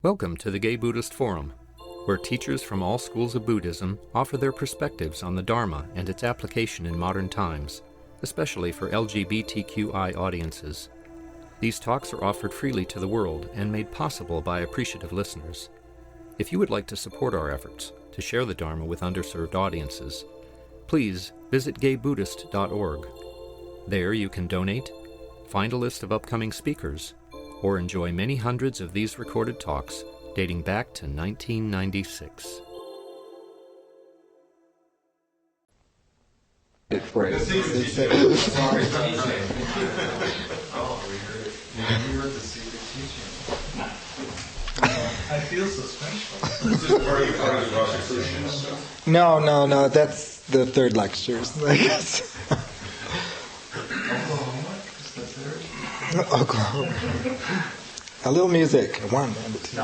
Welcome to the Gay Buddhist Forum, where teachers from all schools of Buddhism offer their perspectives on the Dharma and its application in modern times, especially for LGBTQI audiences. These talks are offered freely to the world and made possible by appreciative listeners. If you would like to support our efforts to share the Dharma with underserved audiences, please visit gaybuddhist.org. There you can donate, find a list of upcoming speakers, or enjoy many hundreds of these recorded talks dating back to 1996. I feel so special. No, that's the third lectures, I guess. Oklahoma. A little music. One and two.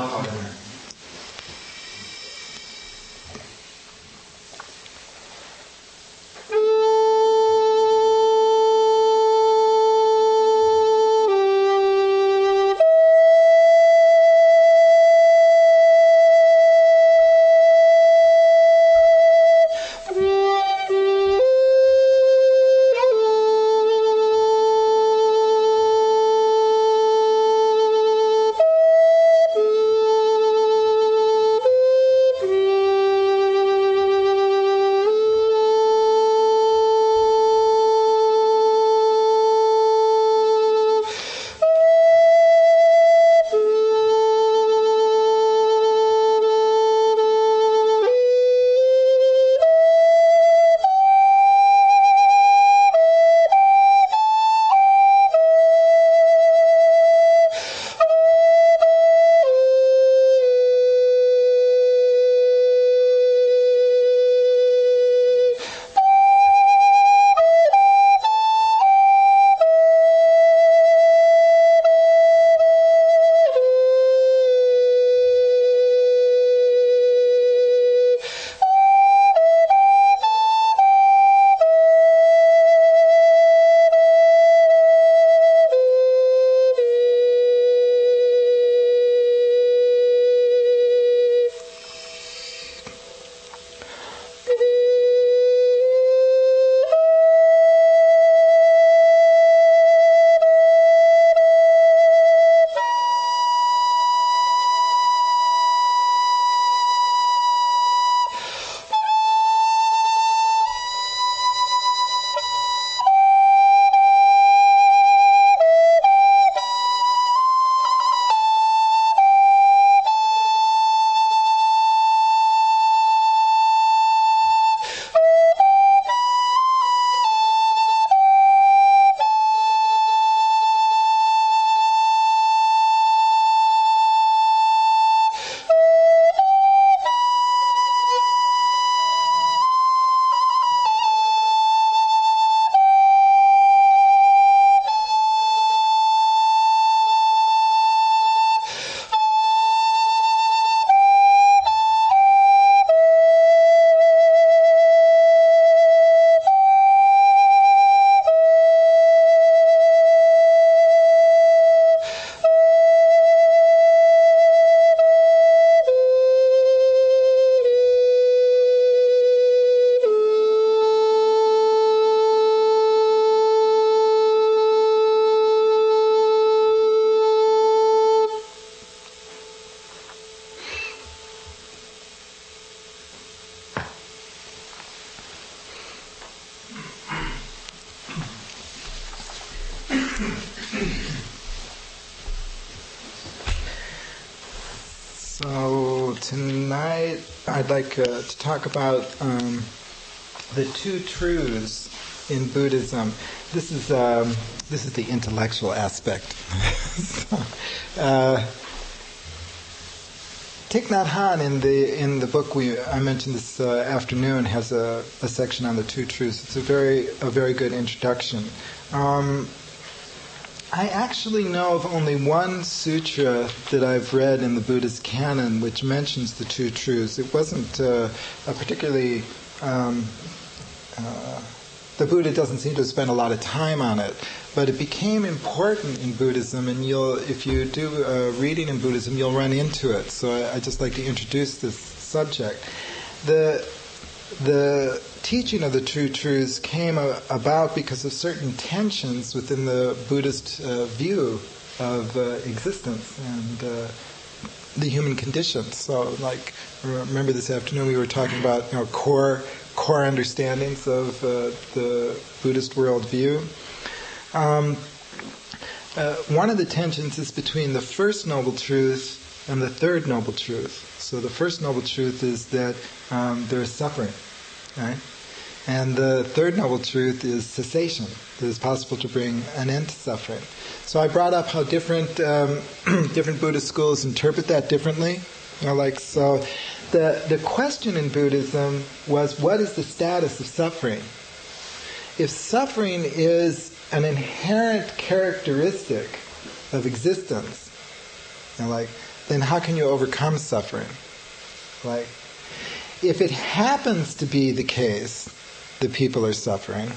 So tonight I'd like to talk about the two truths in Buddhism. This is the intellectual aspect. Thich Nhat Hanh in the book I mentioned this afternoon has a section on the two truths. It's a very good introduction. I actually know of only one sutra that I've read in the Buddhist canon which mentions the two truths. It wasn't a particularly the Buddha doesn't seem to spend a lot of time on it, but it became important in Buddhism, and if you do reading in Buddhism, you'll run into it. So I just like to introduce this subject. The teaching of the true truths came about because of certain tensions within the Buddhist view of existence and the human condition. So, like, remember this afternoon we were talking about core understandings of the Buddhist worldview. One of the tensions is between the first noble truth and the third noble truth. So the first noble truth is that there is suffering, right? And the third noble truth is cessation. That it is possible to bring an end to suffering. So I brought up how different Buddhist schools interpret that differently. So the question in Buddhism was, what is the status of suffering? If suffering is an inherent characteristic of existence, then how can you overcome suffering? If it happens to be the case that people are suffering,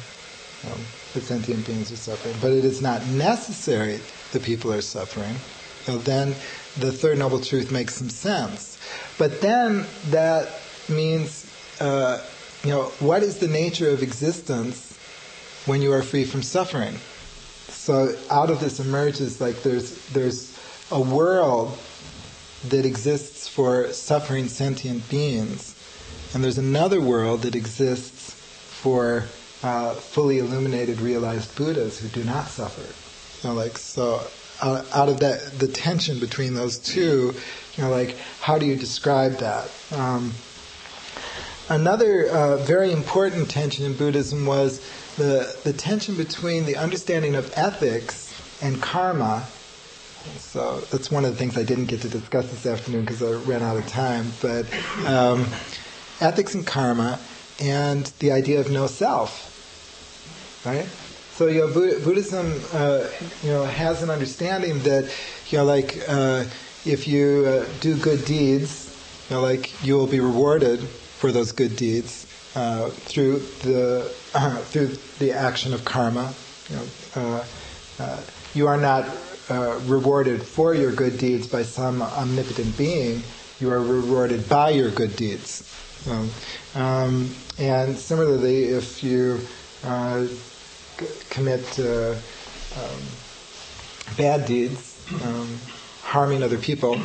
that sentient beings are suffering, but it is not necessary that people are suffering, then the third noble truth makes some sense. But then that means, what is the nature of existence when you are free from suffering? So out of this emerges there's a world that exists for suffering sentient beings, and there's another world that exists for fully illuminated, realized Buddhas who do not suffer. Out of that, the tension between those two, how do you describe that? Another very important tension in Buddhism was the tension between the understanding of ethics and karma. So that's one of the things I didn't get to discuss this afternoon because I ran out of time. But ethics and karma, and the idea of no self, right? So Buddhism, has an understanding that, if you do good deeds, you will be rewarded for those good deeds through the action of karma. You are not rewarded for your good deeds by some omnipotent being. You are rewarded by your good deeds. And similarly, if you commit bad deeds, harming other people,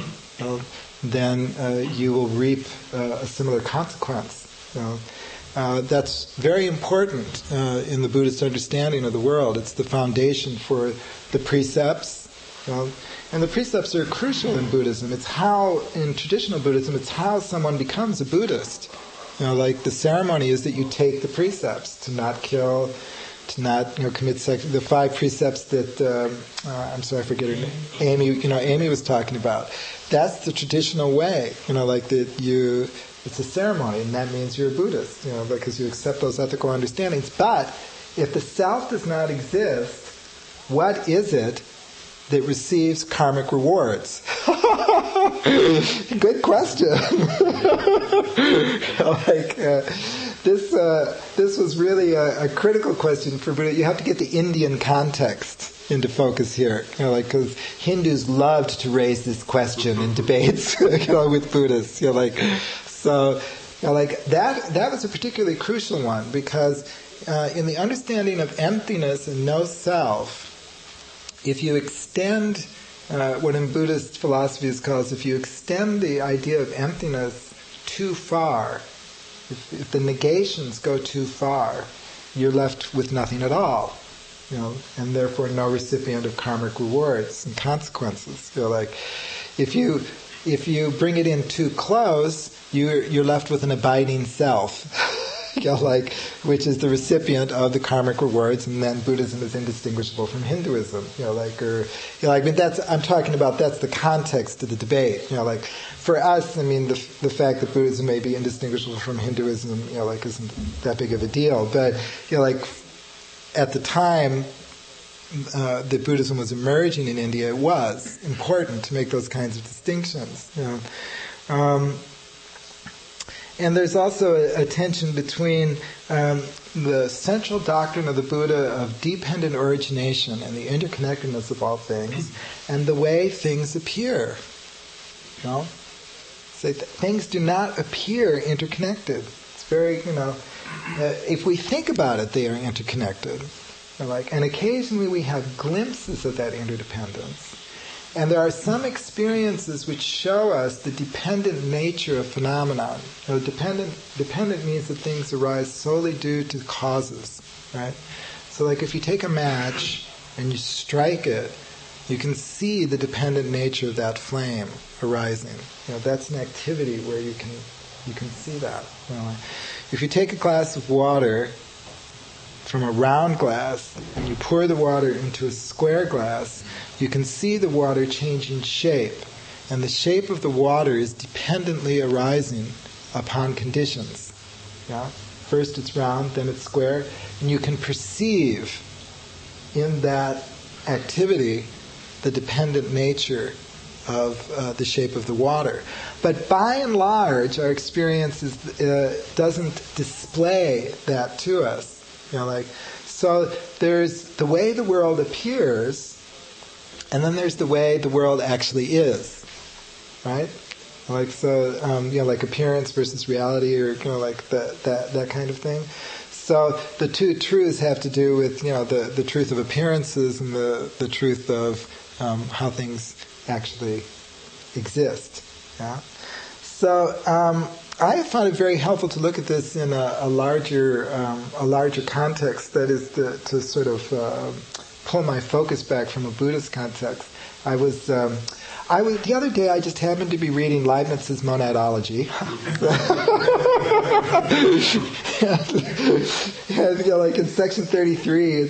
then you will reap a similar consequence. That's very important in the Buddhist understanding of the world. It's the foundation for the precepts. And the precepts are crucial in Buddhism. It's how, in traditional Buddhism, it's how someone becomes a Buddhist. The ceremony is that you take the precepts to not kill, to not commit sex. The 5 precepts that I'm sorry, I forget her name. Amy was talking about. That's the traditional way. It's a ceremony, and that means you're a Buddhist. Because you accept those ethical understandings. But if the self does not exist, what is it that receives karmic rewards? Good question. This was really a critical question for Buddha. You have to get the Indian context into focus here, because Hindus loved to raise this question in debates, with Buddhists. That was a particularly crucial one, because in the understanding of emptiness and no self, if you extend what in Buddhist philosophy is called, if you extend the idea of emptiness too far, if the negations go too far, you're left with nothing at all, and therefore no recipient of karmic rewards and consequences. If you bring it in too close, you're left with an abiding self. Which is the recipient of the karmic rewards, and then Buddhism is indistinguishable from Hinduism. I'm talking about, that's the context of the debate. For us, the fact that Buddhism may be indistinguishable from Hinduism, isn't that big of a deal. But at the time that Buddhism was emerging in India, it was important to make those kinds of distinctions. And there's also a tension between the central doctrine of the Buddha of dependent origination and the interconnectedness of all things, and the way things appear. You know? So things do not appear interconnected. It's very, if we think about it, they are interconnected. And occasionally we have glimpses of that interdependence. And there are some experiences which show us the dependent nature of phenomenon. Dependent means that things arise solely due to causes, right? So if you take a match and you strike it, you can see the dependent nature of that flame arising. That's an activity where you can see that. If you take a glass of water from a round glass and you pour the water into a square glass, you can see the water changing shape. And the shape of the water is dependently arising upon conditions. Yeah? First it's round, then it's square. And you can perceive in that activity the dependent nature of the shape of the water. But by and large, our experience doesn't display that to us. So there's the way the world appears, and then there's the way the world actually is, right? Appearance versus reality, or that kind of thing. So the two truths have to do with the truth of appearances and the truth of how things actually exist. Yeah. So I found it very helpful to look at this in a larger context. That is to sort of pull my focus back from a Buddhist context. I was the other day. I just happened to be reading Leibniz's Monadology, and in section 33,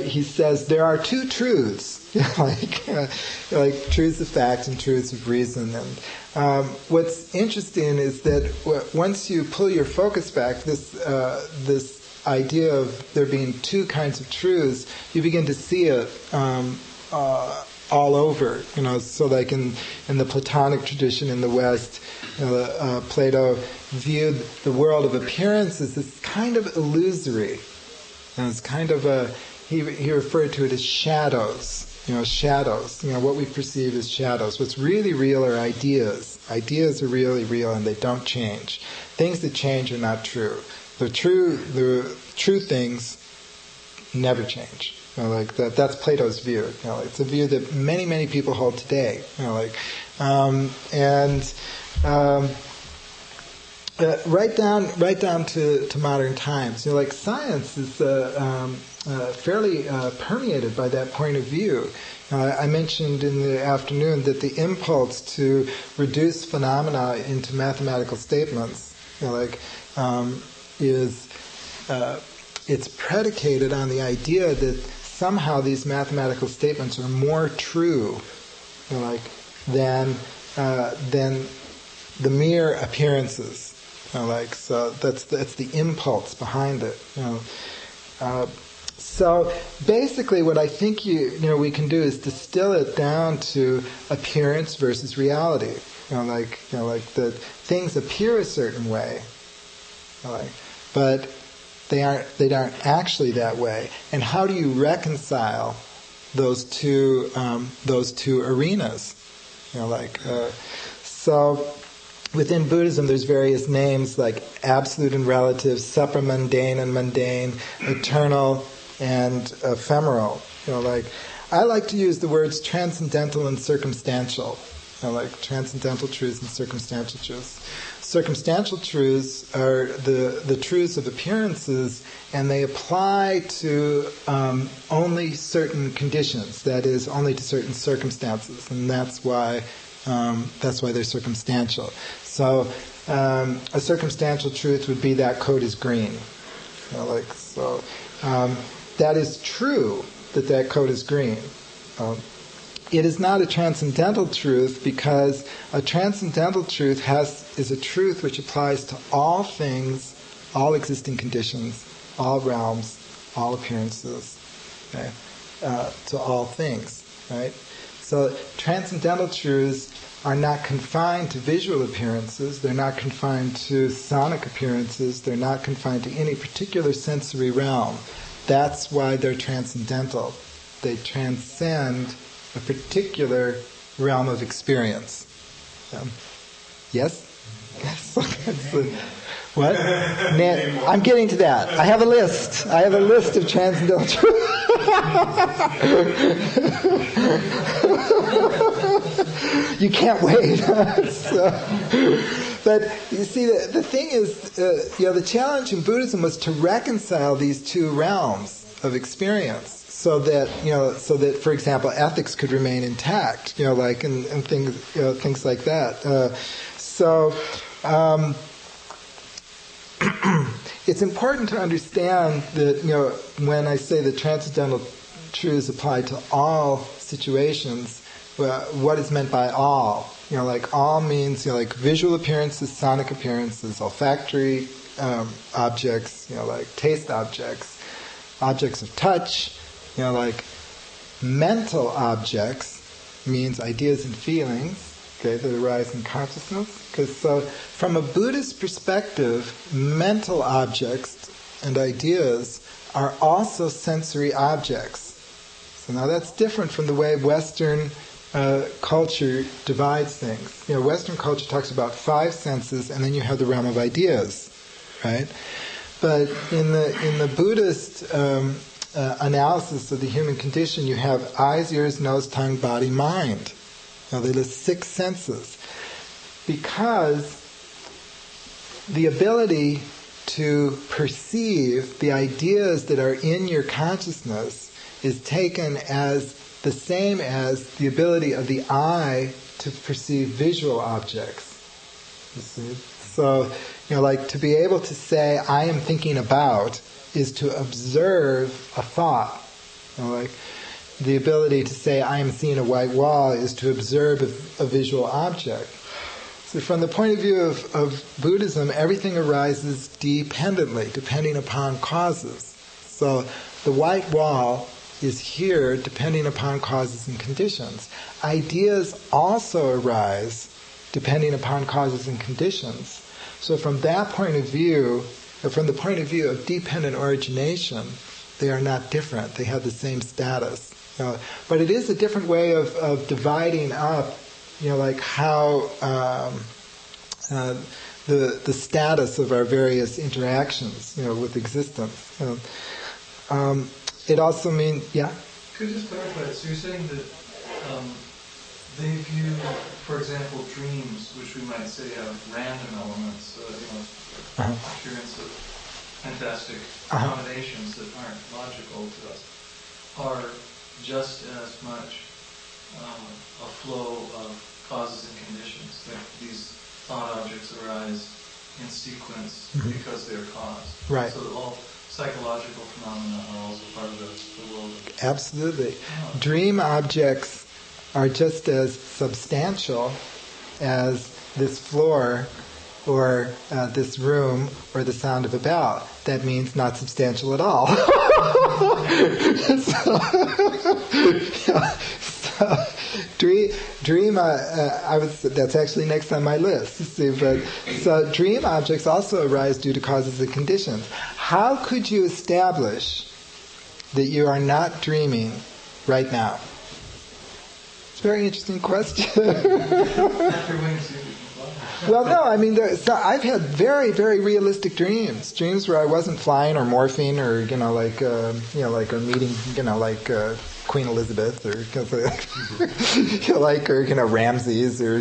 he says there are two truths. Truths of fact and truths of reason. And what's interesting is that once you pull your focus back, this idea of there being two kinds of truths, you begin to see it all over. So in the Platonic tradition in the West, Plato viewed the world of appearances as kind of illusory, and it's kind of he referred to it as shadows. Shadows. What we perceive as shadows. What's really real are ideas. Ideas are really real, and they don't change. Things that change are not true. The true things never change. That's Plato's view. It's a view that many people hold today. Right down to modern times. Science is fairly permeated by that point of view. I mentioned in the afternoon that the impulse to reduce phenomena into mathematical statements, it's predicated on the idea that somehow these mathematical statements are more true, than the mere appearances. So that's the impulse behind it. So basically, what I think we can do is distill it down to appearance versus reality. That things appear a certain way, but they aren't actually that way. And how do you reconcile those two arenas? So within Buddhism, there's various names like absolute and relative, supramundane and mundane, eternal and ephemeral. I like to use the words transcendental and circumstantial. Transcendental truths and circumstantial truths. Circumstantial truths are the truths of appearances, and they apply to only certain conditions. That is, only to certain circumstances, and that's why they're circumstantial. So a circumstantial truth would be that coat is green. That is true that coat is green. It is not a transcendental truth, because a transcendental truth is a truth which applies to all things, all existing conditions, all realms, all appearances, okay? To all things, right? So transcendental truths are not confined to visual appearances, they're not confined to sonic appearances, they're not confined to any particular sensory realm. That's why they're transcendental. They transcend a particular realm of experience. Yes? What? I'm getting to that. I have a list. I have a list of transcendental truths. You can't wait. But you see, the thing is, the challenge in Buddhism was to reconcile these two realms of experience, so that for example, ethics could remain intact, like and things like that. It's important to understand that when I say that transcendental truths apply to all situations, what is meant by all? Like all means like visual appearances, sonic appearances, olfactory objects, like taste objects, objects of touch, like mental objects means ideas and feelings, that arise in consciousness. Because so, from a Buddhist perspective, mental objects and ideas are also sensory objects. So now that's different from the way Western culture divides things. Western culture talks about 5 senses, and then you have the realm of ideas, right? But in the Buddhist analysis of the human condition, you have eyes, ears, nose, tongue, body, mind. Now they list 6 senses, because the ability to perceive the ideas that are in your consciousness is taken as the same as the ability of the eye to perceive visual objects. You see? So, like to be able to say, I am thinking about, is to observe a thought. Like the ability to say, I am seeing a white wall, is to observe a visual object. So from the point of view of Buddhism, everything arises dependently, depending upon causes. So the white wall is here depending upon causes and conditions. Ideas also arise depending upon causes and conditions. So from that point of view, or from the point of view of dependent origination, they are not different. They have the same status. But it is a different way of dividing up, like how the status of our various interactions, with existence. It also means, yeah? Could you just clarify? So you're saying that they view, for example, dreams, which we might say have random elements, appearance of fantastic combinations that aren't logical to us, are just as much a flow of causes and conditions. That these thought objects arise in sequence because they're caused. Right. So all psychological phenomena are also part of the world. Absolutely. Dream objects are just as substantial as this floor or this room or the sound of a bell. That means not substantial at all. Dream. That's actually next on my list. See, but so dream objects also arise due to causes and conditions. How could you establish that you are not dreaming right now? It's a very interesting question. Well, no, I mean, I've had very, very realistic dreams where I wasn't flying or morphing or like a meeting, like Queen Elizabeth or or Ramses or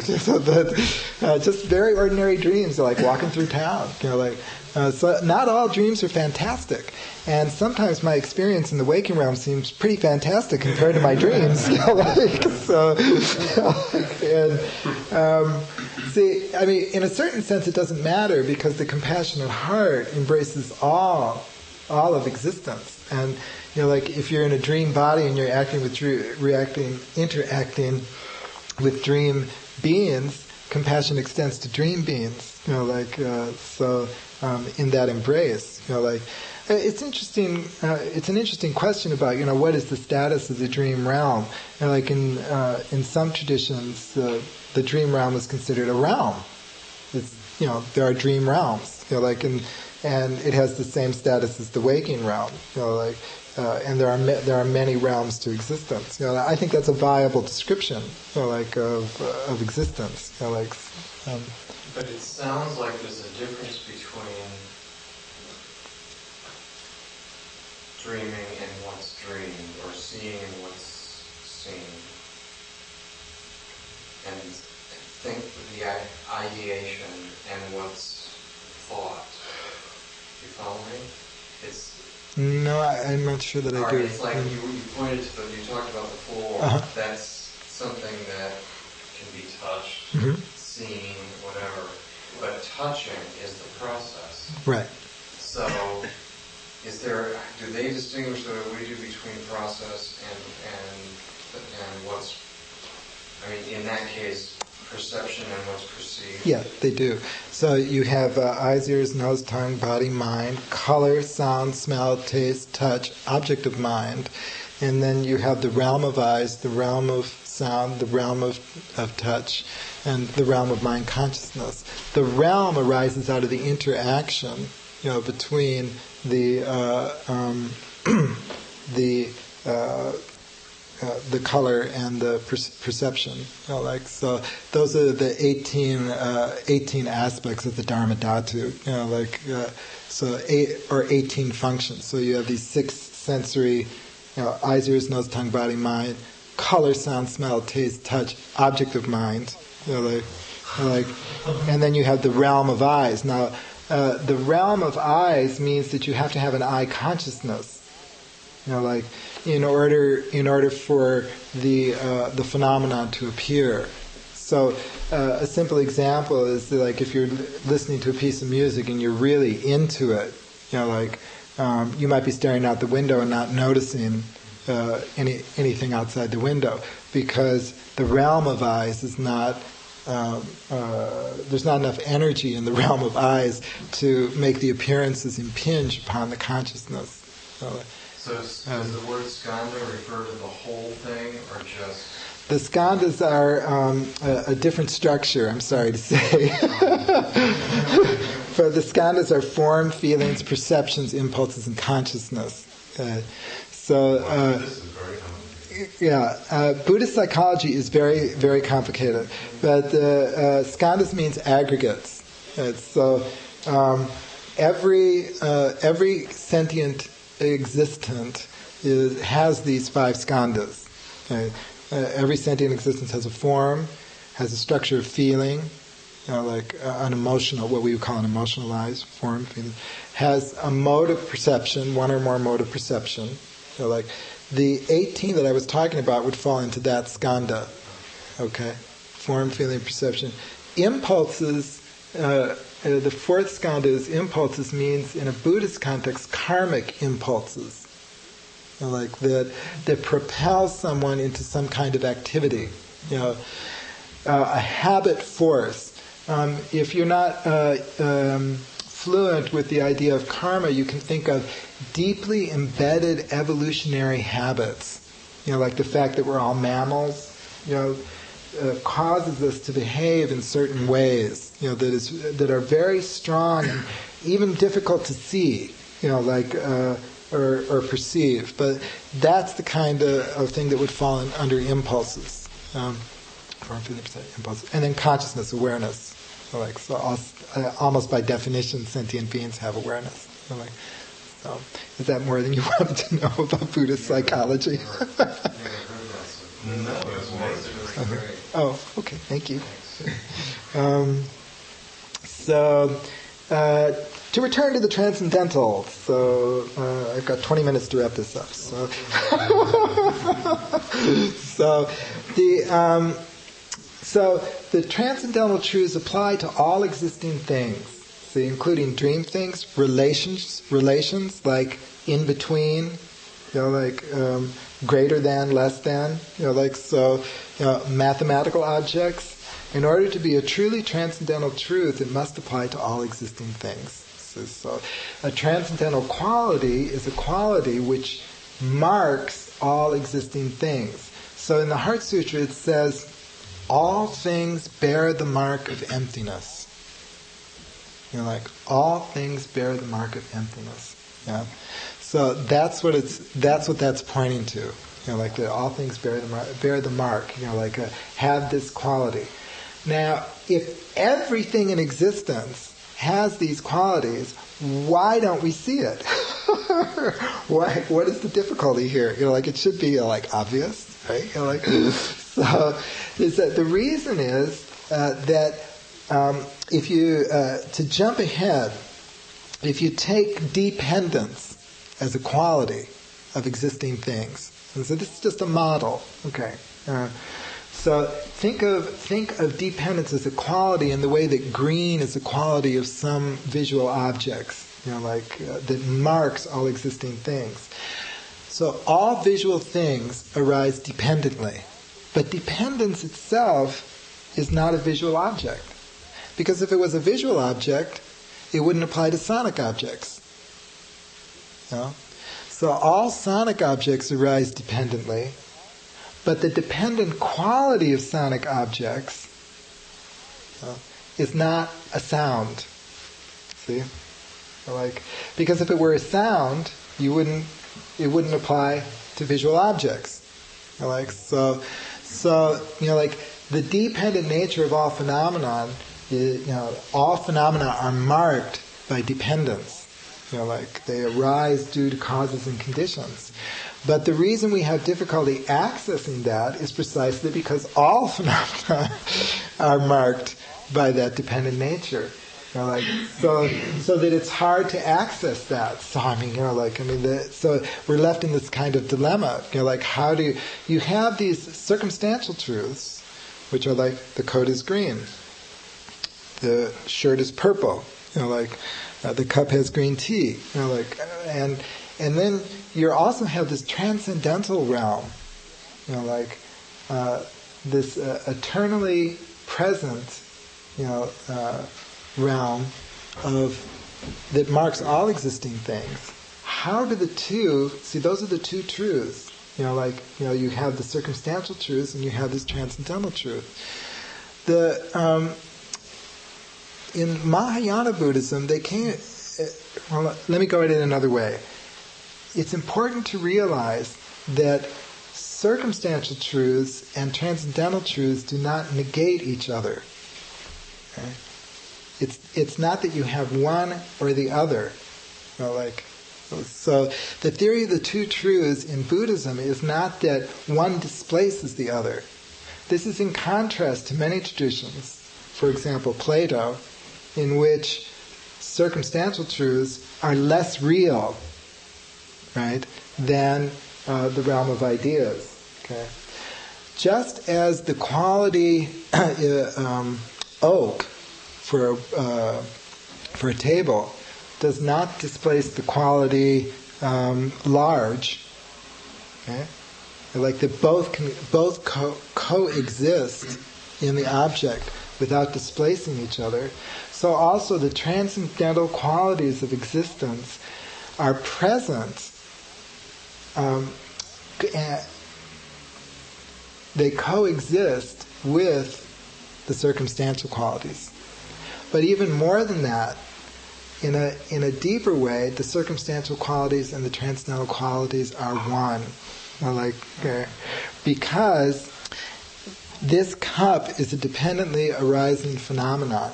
just very ordinary dreams, like walking through town, so not all dreams are fantastic. And sometimes my experience in the waking realm seems pretty fantastic compared to my dreams. See, I mean, in a certain sense it doesn't matter, because the compassionate heart embraces all of existence. And, like if you're in a dream body and you're interacting with dream beings, compassion extends to dream beings. In that embrace, it's interesting. It's an interesting question about what is the status of the dream realm. In some traditions, the dream realm is considered a realm. It's, there are dream realms. And it has the same status as the waking realm. And there are many realms to existence. I think that's a viable description, of existence. But it sounds like there's a difference between dreaming and what's dreamed, or seeing and what's seen, and think the ideation and what's thought. You follow me? No, I'm not sure that I do. It's like you pointed to you talked about the floor. Uh-huh. That's something that can be touched, seen, whatever. But touching is the process. Right. So, do they distinguish the way we do between process and what's, in that case, perception and what's perceived? Yeah, they do. So you have eyes, ears, nose, tongue, body, mind, color, sound, smell, taste, touch, object of mind. And then you have the realm of eyes, the realm of sound, the realm of touch, and the realm of mind consciousness. The realm arises out of the interaction, between the color and the perception. So those are the 18 aspects of the Dharma Dhatu. 18 functions. So you have these 6 sensory, eyes, ears, nose, tongue, body, mind, color, sound, smell, taste, touch, object of mind. And then you have the realm of eyes. Now, the realm of eyes means that you have to have an eye consciousness. In order for the phenomenon to appear. So a simple example is if you're listening to a piece of music and you're really into it, you might be staring out the window and not noticing anything outside the window because the realm of eyes is not. There's not enough energy in the realm of eyes to make the appearances impinge upon the consciousness. So does the word skanda refer to the whole thing, or just... The skandhas are a different structure, I'm sorry to say. But the skandhas are form, feelings, perceptions, impulses, and consciousness. This is very complicated. Buddhist psychology is very, very complicated. But skandhas means aggregates. So every sentient existent has these 5 skandhas. Every sentient existence has a form, has a structure of feeling, an emotional, what we would call an emotionalized form, feeling, has a mode of perception, one or more mode of perception. The 18 that I was talking about would fall into that skandha. Okay, form, feeling, perception, impulses. The 4th skandha is impulses, means in a Buddhist context karmic impulses, that propel someone into some kind of activity. A habit force. If you're not fluent with the idea of karma, you can think of deeply embedded evolutionary habits. Like the fact that we're all mammals. Causes us to behave in certain ways, that are very strong and even difficult to see, or perceive. But that's the kind of thing that would fall under impulses, impulses, and then consciousness, awareness. Almost by definition, sentient beings have awareness. So, is that more than you wanted to know about Buddhist psychology? Oh, okay, thank you. To return to the transcendental, so I've got 20 minutes to wrap this up. So the transcendental truths apply to all existing things, so including dream things, relations like in between, greater than, less than, mathematical objects, In order to be a truly transcendental truth, it must apply to all existing things. So a transcendental quality is a quality which marks all existing things. So in the Heart Sutra it says, all things bear the mark of emptiness. All things bear the mark of emptiness. Yeah. So that's what that's pointing to. That all things bear the mark. Have this quality. Now, if everything in existence has these qualities, why don't we see it? What is the difficulty here? It should be obvious, right? So is that the reason is that if you to jump ahead, if you take dependence as a quality of existing things, and so this is just a model, okay. So think of dependence as a quality in the way that green is a quality of some visual objects, that marks all existing things. So all visual things arise dependently, but dependence itself is not a visual object, because if it was a visual object, it wouldn't apply to sonic objects. So all sonic objects arise dependently, but the dependent quality of sonic objects is not a sound. See? Because if it were a sound, it wouldn't apply to visual objects. The dependent nature of all phenomenon, all phenomena are marked by dependence. They arise due to causes and conditions. But the reason we have difficulty accessing that is precisely because all phenomena are marked by that dependent nature. So that it's hard to access that. So we're left in this kind of dilemma. How do you have these circumstantial truths, which are the coat is green, the shirt is purple, the cup has green tea, and then you also have this transcendental realm, this eternally present, realm that marks all existing things. How do the two? See, those are the two truths. You have the circumstantial truths and you have this transcendental truth. In Mahayana Buddhism, they came. Let me go at it another way. It's important to realize that circumstantial truths and transcendental truths do not negate each other. Okay? It's not that you have one or the other. So the theory of the two truths in Buddhism is not that one displaces the other. This is in contrast to many traditions, for example, Plato, in which circumstantial truths are less real, right, than the realm of ideas. Okay? Just as the quality oak for a table does not displace the quality large, okay? That both coexist in the object without displacing each other. So also the transcendental qualities of existence are present. They coexist with the circumstantial qualities. But even more than that, in a deeper way, the circumstantial qualities and the transcendental qualities are one. Because this cup is a dependently arising phenomenon.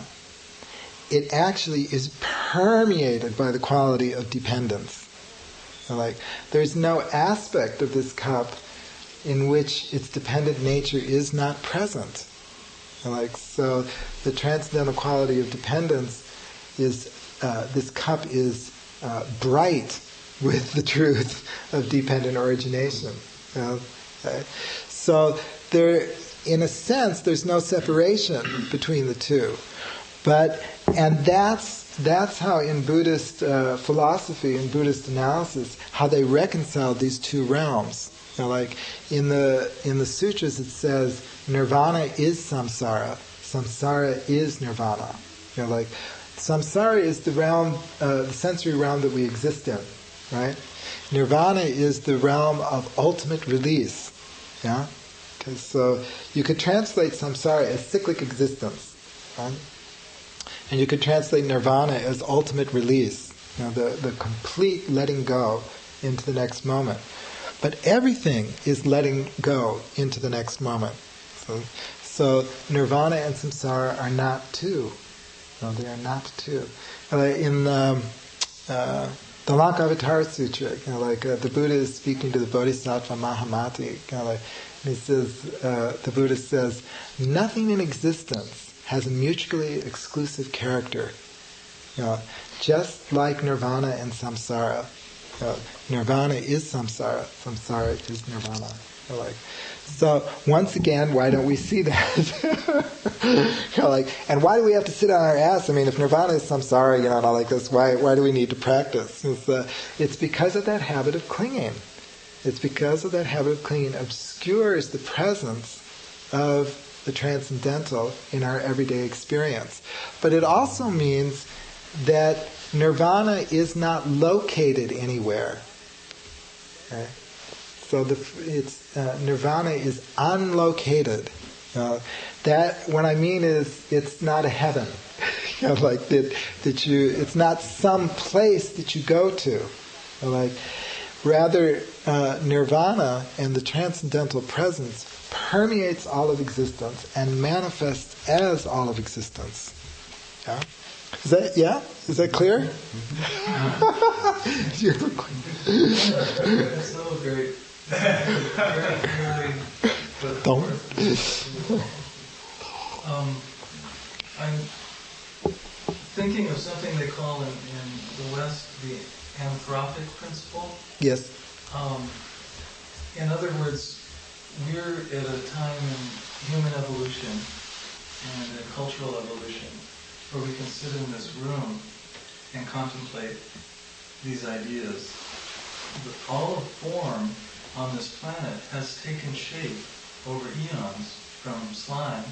It actually is permeated by the quality of dependence. There's no aspect of this cup in which its dependent nature is not present. So the transcendental quality of dependence is, this cup is bright with the truth of dependent origination. So there, in a sense, there's no separation between the two. And that's how in Buddhist philosophy, in Buddhist analysis, how they reconcile these two realms. In the sutras it says nirvana is samsara. samsara is nirvana. Like samsara is the realm, the sensory realm that we exist in, right? Nirvana is the realm of ultimate release. Yeah? So you could translate samsara as cyclic existence, right? And you could translate nirvana as ultimate release, the complete letting go into the next moment. But everything is letting go into the next moment. So nirvana and samsara are not two. No, they are not two. In the Lankavatara Sutra, the Buddha is speaking to the Bodhisattva Mahamati, and he says, the Buddha says, nothing in existence has a mutually exclusive character. Just like nirvana and samsara. Nirvana is samsara. Samsara is nirvana. So once again, why don't we see that? And why do we have to sit on our ass? I mean, if nirvana is samsara, not like this, why do we need to practice? It's because of that habit of clinging. It's because of that habit of clinging obscures the presence of the transcendental in our everyday experience. But it also means that nirvana is not located anywhere. Okay? So nirvana is unlocated. That what I mean is it's not a heaven. It's not some place that you go to. Rather, nirvana and the transcendental presence permeates all of existence and manifests as all of existence. Yeah? Is that clear? That's so great. Very clearly. Don't. I'm thinking of something they call in the West the anthropic principle. Yes. In other words, we're at a time in human evolution and in cultural evolution where we can sit in this room and contemplate these ideas. All of form on this planet has taken shape over eons, from slime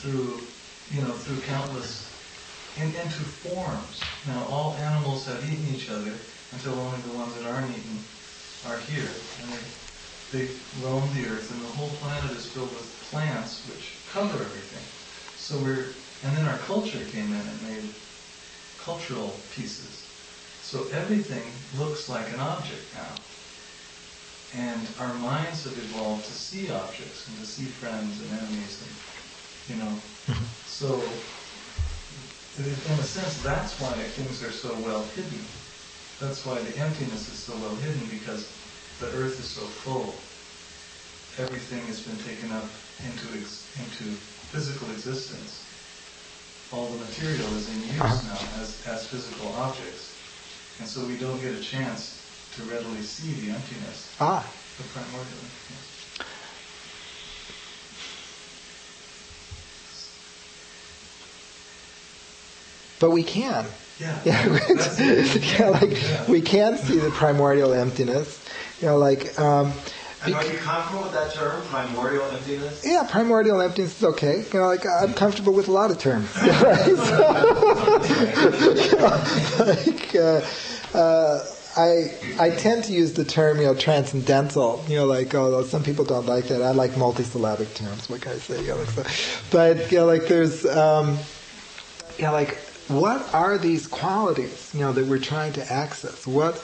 through countless into forms. Now, all animals have eaten each other until only the ones that aren't eaten are here, and they roam the earth, and the whole planet is filled with plants which cover everything. And then our culture came in and made cultural pieces. So everything looks like an object now. And our minds have evolved to see objects and to see friends and enemies and, So, in a sense, that's why things are so well hidden. That's why the emptiness is so well hidden, because the earth is so full. Everything has been taken up into physical existence. All the material is in use now as physical objects. And so we don't get a chance to readily see the emptiness. The primordial emptiness. But we can. Yeah. We can see the primordial emptiness. And are you comfortable with that term, primordial emptiness? Yeah, primordial emptiness is okay. I'm comfortable with a lot of terms. I tend to use the term, transcendental. Although some people don't like that. I like multisyllabic terms. What can I say? But there's, what are these qualities, that we're trying to access? What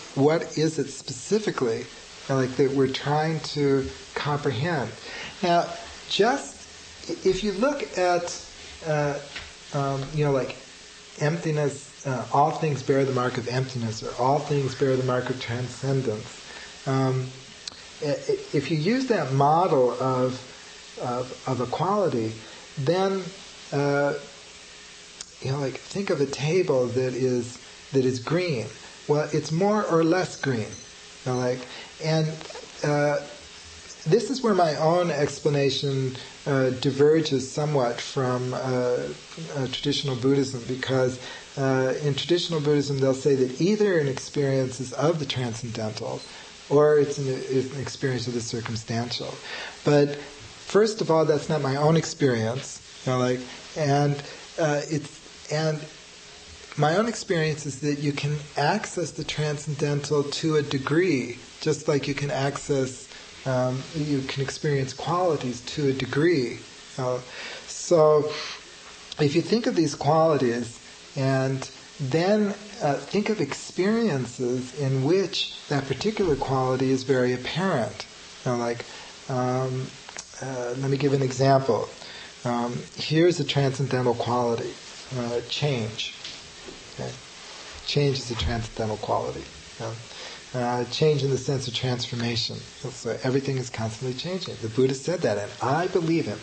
is it specifically, that we're trying to comprehend? Now, just if you look at, emptiness. All things bear the mark of emptiness, or all things bear the mark of transcendence. If you use that model of a quality, then think of a table that is green. Well, it's more or less green. This is where my own explanation diverges somewhat from traditional Buddhism, because in traditional Buddhism they'll say that either an experience is of the transcendental or it's an experience of the circumstantial. But first of all, that's not my own experience. And my own experience is that you can access the transcendental to a degree, just like you can you can experience qualities to a degree. So if you think of these qualities and then think of experiences in which that particular quality is very apparent. Let me give an example. Here's a transcendental quality, change. Okay? Change is a transcendental quality. Change in the sense of transformation. So everything is constantly changing. The Buddha said that, and I believe him.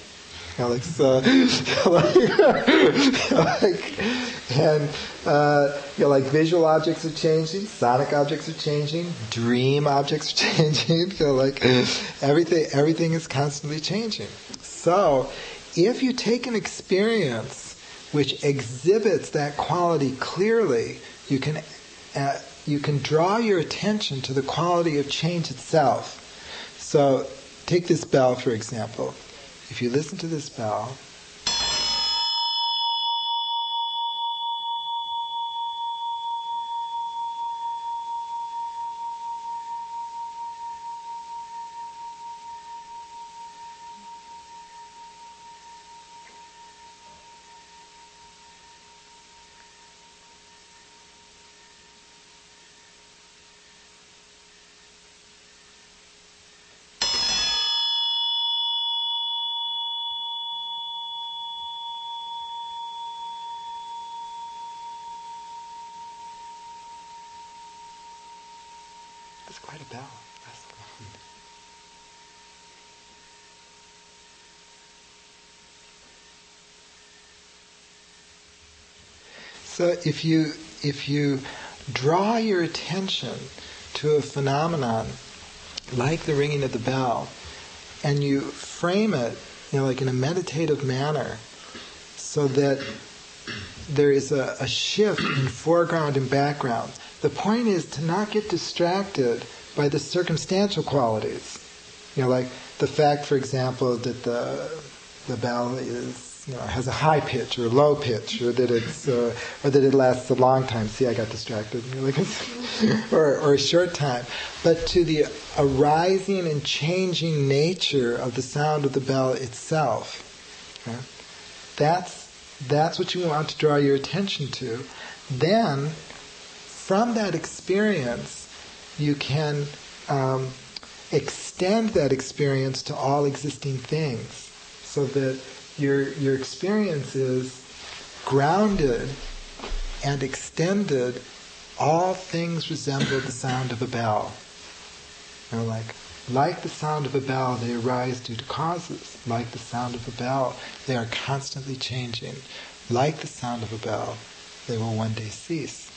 Like visual objects are changing, sonic objects are changing, dream objects are changing. Everything is constantly changing. So, if you take an experience which exhibits that quality clearly, you can draw your attention to the quality of change itself. So, take this bell, for example. If you listen to this bell, that's quite a bell. So if you draw your attention to a phenomenon like the ringing of the bell, and you frame it, like in a meditative manner, so that there is a shift in foreground and background. The point is to not get distracted by the circumstantial qualities. Like the fact, for example, that the bell has a high pitch or a low pitch, or that it lasts a long time. See, I got distracted. or a short time. But to the arising and changing nature of the sound of the bell itself. Okay? That's what you want to draw your attention to. Then, from that experience, you can extend that experience to all existing things, so that your experience is grounded and extended. All things resemble the sound of a bell. Like the sound of a bell, they arise due to causes. Like the sound of a bell, they are constantly changing. Like the sound of a bell, they will one day cease.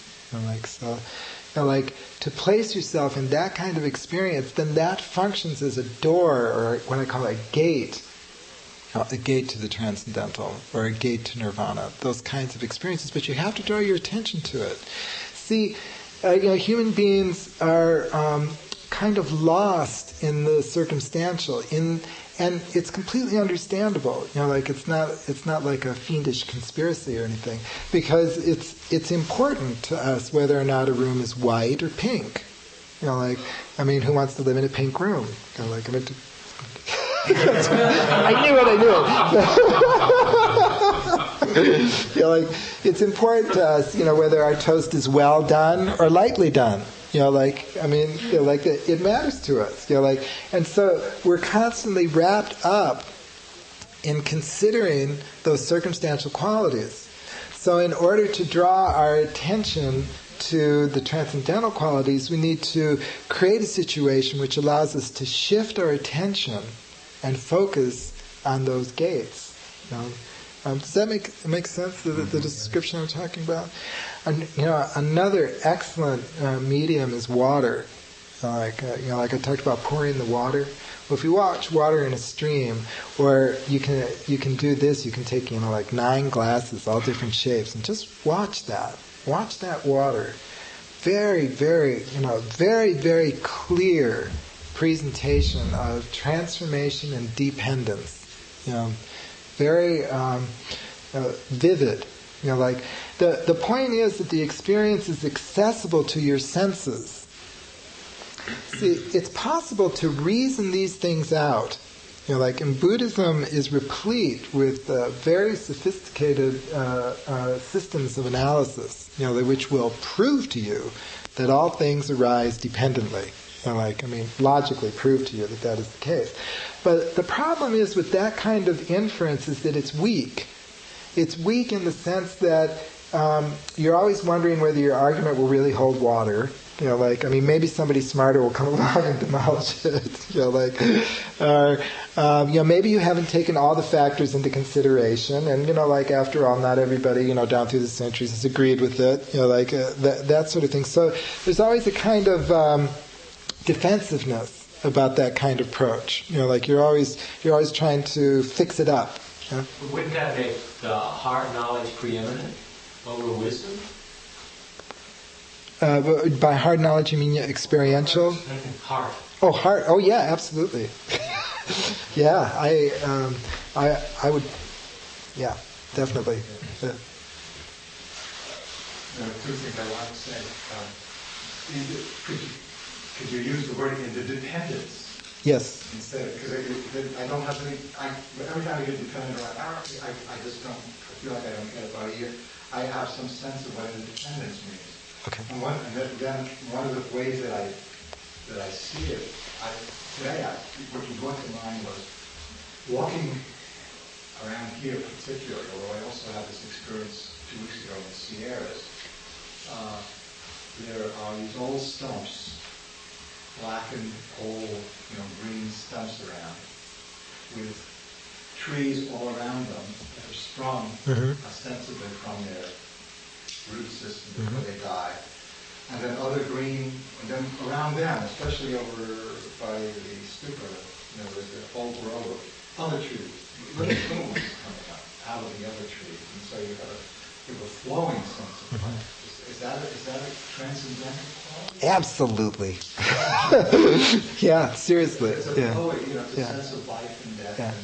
To place yourself in that kind of experience, then that functions as a door, or what I call a gate to the transcendental, or a gate to nirvana. Those kinds of experiences, but you have to draw your attention to it. See, human beings are kind of lost in the circumstantial, and it's completely understandable. It's not like a fiendish conspiracy or anything, because it's important to us whether or not a room is white or pink. Who wants to live in a pink room? I knew it. It's important to us, whether our toast is well done or lightly done. It matters to us. And so we're constantly wrapped up in considering those circumstantial qualities. So in order to draw our attention to the transcendental qualities, we need to create a situation which allows us to shift our attention and focus on those gates. Does that make sense? The description I'm talking about. Another excellent medium is water. Like I talked about pouring the water. Well, if you watch water in a stream, or you can do this. You can take 9 glasses, all different shapes, and just watch that. Watch that water. Very, very, very, very clear presentation of transformation and dependence. very vivid. Like the point is that the experience is accessible to your senses. See, it's possible to reason these things out. Like in Buddhism is replete with very sophisticated systems of analysis, which will prove to you that all things arise dependently. Logically prove to you that that is the case. But the problem is with that kind of inference is that it's weak. It's weak in the sense that you're always wondering whether your argument will really hold water. Maybe somebody smarter will come along and demolish it. Maybe you haven't taken all the factors into consideration, and after all, not everybody, down through the centuries has agreed with it. That sort of thing. So there's always a kind of defensiveness about that kind of approach. You're always trying to fix it up. But wouldn't that make the heart knowledge preeminent over wisdom? By hard knowledge, you mean experiential? Heart. Oh, heart. Oh, yeah, absolutely. Yeah, I would. Yeah, definitely. There are two things I want to say. Could you use the word interdependence? Yes. Instead, because I don't have any. Every time I get dependent on, I just don't. I feel like I don't get about a year. I have some sense of what interdependence means. Okay. And then one of the ways that I see it, today what brought to mind was walking around here particularly, although I also had this experience 2 weeks ago in the Sierras. There are these old stumps, blackened, old, green stumps around, with trees all around them that are sprung ostensibly from their root system before they die. And then other green, and then around them, especially over by the stupa, there's a whole grove of other trees, little ones coming out of the other trees. And so you have a flowing sense of life. Is that a transcendental quality? Absolutely. Yeah, seriously. It's a poet, it's a sense of life and death and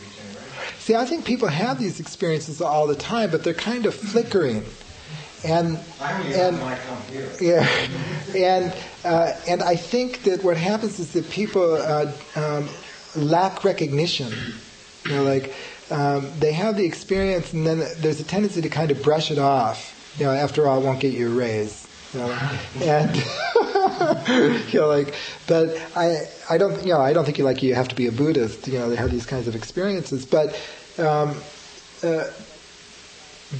regeneration. See, I think people have these experiences all the time, but they're kind of flickering. And when I come here. Yeah, and I think that what happens is that people lack recognition. They have the experience, and then there's a tendency to kind of brush it off. After all, it won't get you a raise. And but I don't think you have to be a Buddhist. They have these kinds of experiences, but.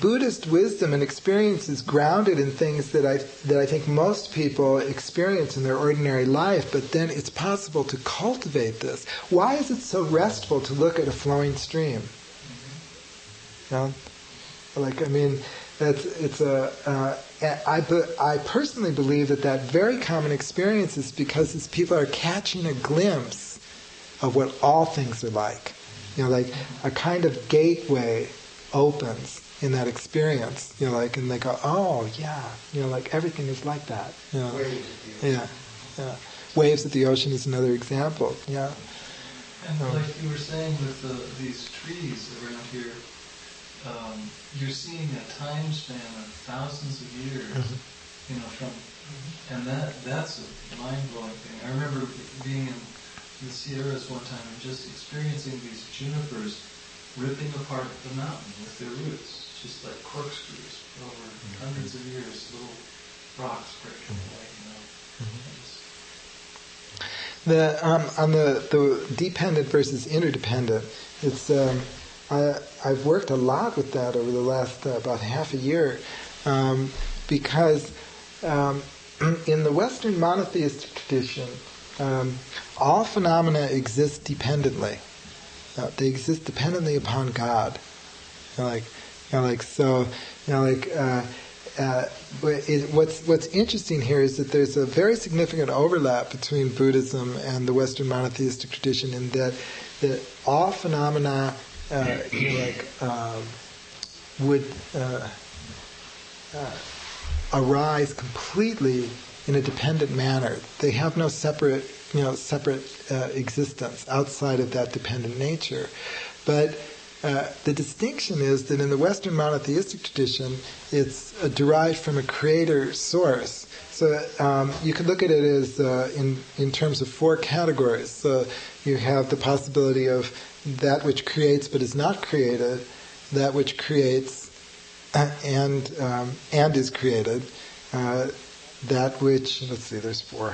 Buddhist wisdom and experience is grounded in things that I think most people experience in their ordinary life, but then it's possible to cultivate this. Why is it so restful to look at a flowing stream? I personally believe that very common experience is because these people are catching a glimpse of what all things are like. A kind of gateway opens in that experience, and they go, oh yeah, everything is like that. Waves at the ocean is another example. Yeah. And like you were saying with these trees around here, you're seeing a time span of thousands of years, and that's a mind-blowing thing. I remember being in the Sierras one time and just experiencing these junipers ripping apart the mountain with their roots. Just like corkscrews over hundreds of years, little rocks breaking away. On the dependent versus interdependent, it's I've worked a lot with that over the last about half a year, because in the Western monotheistic tradition, all phenomena exist dependently. They exist dependently upon God. What's interesting here is that there's a very significant overlap between Buddhism and the Western monotheistic tradition in that all phenomena would arise completely in a dependent manner. They have no separate existence outside of that dependent nature. But the distinction is that in the Western monotheistic tradition, it's derived from a creator source. So you can look at it as in terms of four categories. So you have the possibility of that which creates but is not created, that which creates and is created, that which, let's see, there's four.